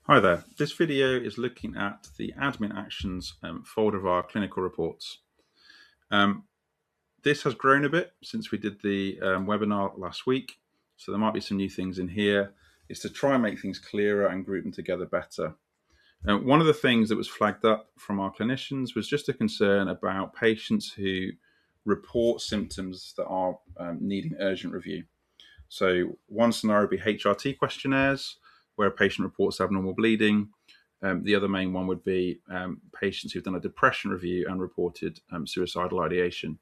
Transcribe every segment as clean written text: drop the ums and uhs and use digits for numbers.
Hi there. This video is looking at the admin actions folder of our clinical reports. This has grown a bit since we did the webinar last week, so there might be some new things in here. It's to try and make things clearer and group them together better. One of the things that was flagged up from our clinicians was just a concern about patients who report symptoms that are needing urgent review. So one scenario would be HRT questionnaires, where a patient reports abnormal bleeding. The other main one would be patients who've done a depression review and reported suicidal ideation.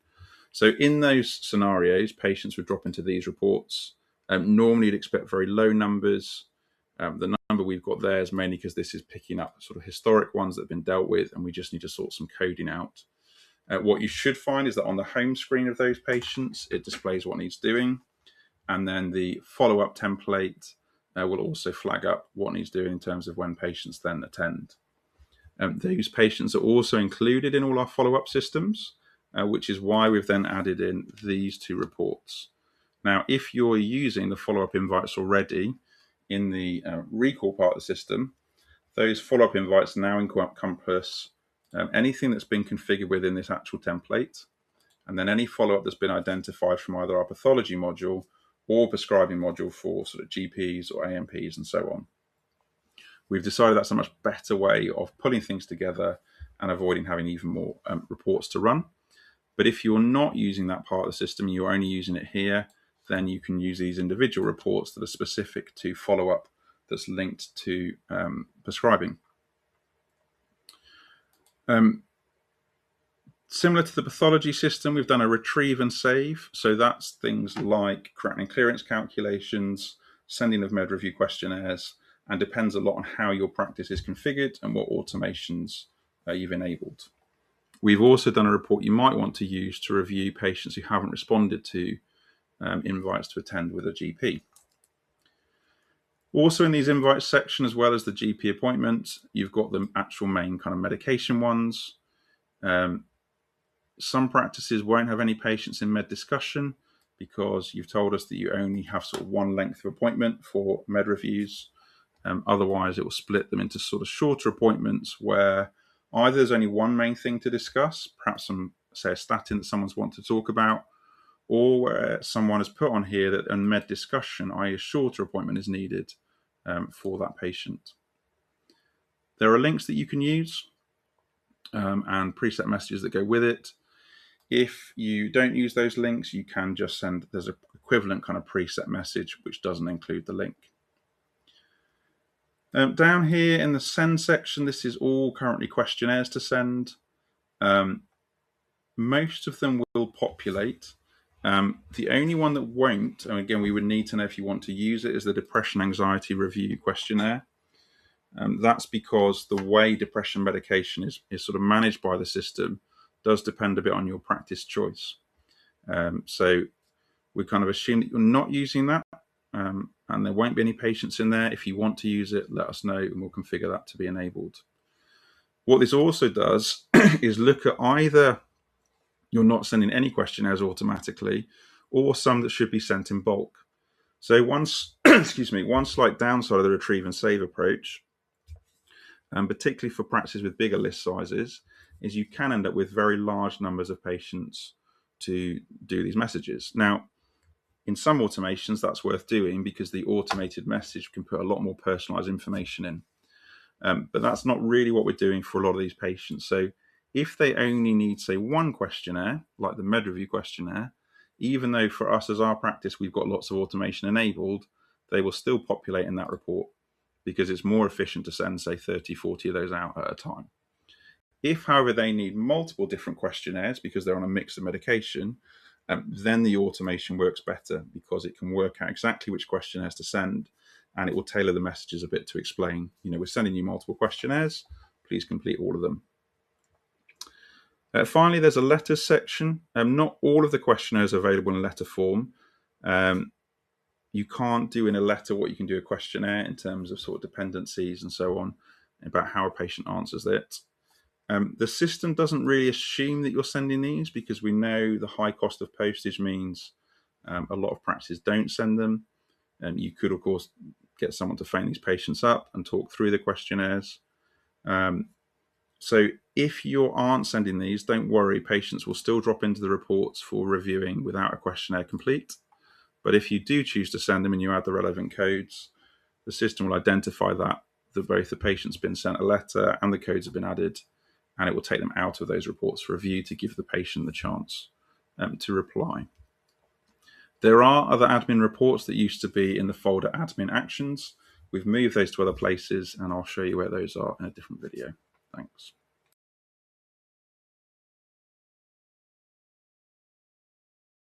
So in those scenarios, patients would drop into these reports. Normally, you'd expect very low numbers. The number we've got there is mainly because this is picking up sort of historic ones that have been dealt with, and we just need to sort some coding out. What you should find is that on the home screen of those patients, it displays what needs doing. And then the follow-up template will also flag up what needs doing in terms of when patients then attend. Those patients are also included in all our follow-up systems, which is why we've then added in these two reports. Now, if you're using the follow-up invites already in the recall part of the system, those follow-up invites now encompass anything that's been configured within this actual template, and then any follow-up that's been identified from either our pathology module or prescribing module for sort of GPs or AMPs and so on. We've decided that's a much better way of pulling things together and avoiding having even more reports to run. But if you're not using that part of the system, you're only using it here, then you can use these individual reports that are specific to follow-up that's linked to prescribing. Similar to the pathology system, we've done a retrieve and save. So that's things like creatinine clearance calculations, sending of med review questionnaires, and depends a lot on how your practice is configured and what automations you've enabled. We've also done a report you might want to use to review patients who haven't responded to invites to attend with a GP. Also in these invites section, as well as the GP appointments, you've got the actual main kind of medication ones. Some practices won't have any patients in med discussion because you've told us that you only have sort of one length of appointment for med reviews. Otherwise, it will split them into sort of shorter appointments where either there's only one main thing to discuss, perhaps some, say, a statin that someone's want to talk about, or where someone has put on here that a med discussion, i.e. a shorter appointment, is needed for that patient. There are links that you can use and preset messages that go with it. If you don't use those links, you can just send, there's an equivalent kind of preset message which doesn't include the link. Down here in the send section, this is all currently questionnaires to send. Most of them will populate. The only one that won't, and again, we would need to know if you want to use it, is the depression anxiety review questionnaire. That's because the way depression medication is sort of managed by the system does depend a bit on your practice choice. So we kind of assume that you're not using that, and there won't be any patients in there. If you want to use it, let us know and we'll configure that to be enabled. What this also does is look at either you're not sending any questionnaires automatically or some that should be sent in bulk. So one slight downside of the retrieve and save approach, and particularly for practices with bigger list sizes, is you can end up with very large numbers of patients to do these messages. Now, in some automations, that's worth doing because the automated message can put a lot more personalized information in. But that's not really what we're doing for a lot of these patients. So if they only need, say, one questionnaire, like the med review questionnaire, even though for us as our practice, we've got lots of automation enabled, they will still populate in that report because it's more efficient to send, say, 30, 40 of those out at a time. If, however, they need multiple different questionnaires because they're on a mix of medication, then the automation works better because it can work out exactly which questionnaires to send, and it will tailor the messages a bit to explain, we're sending you multiple questionnaires, please complete all of them. Finally, there's a letters section. Not all of the questionnaires are available in letter form. You can't do in a letter what you can do a questionnaire in terms of sort of dependencies and so on about how a patient answers it. The system doesn't really assume that you're sending these because we know the high cost of postage means a lot of practices don't send them. You could, of course, get someone to phone these patients up and talk through the questionnaires. So if you aren't sending these, don't worry, patients will still drop into the reports for reviewing without a questionnaire complete. But if you do choose to send them and you add the relevant codes, the system will identify that both the patient's been sent a letter and the codes have been added, and it will take them out of those reports for review to give the patient the chance to reply. There are other admin reports that used to be in the folder admin actions. We've moved those to other places, and I'll show you where those are in a different video. Thanks.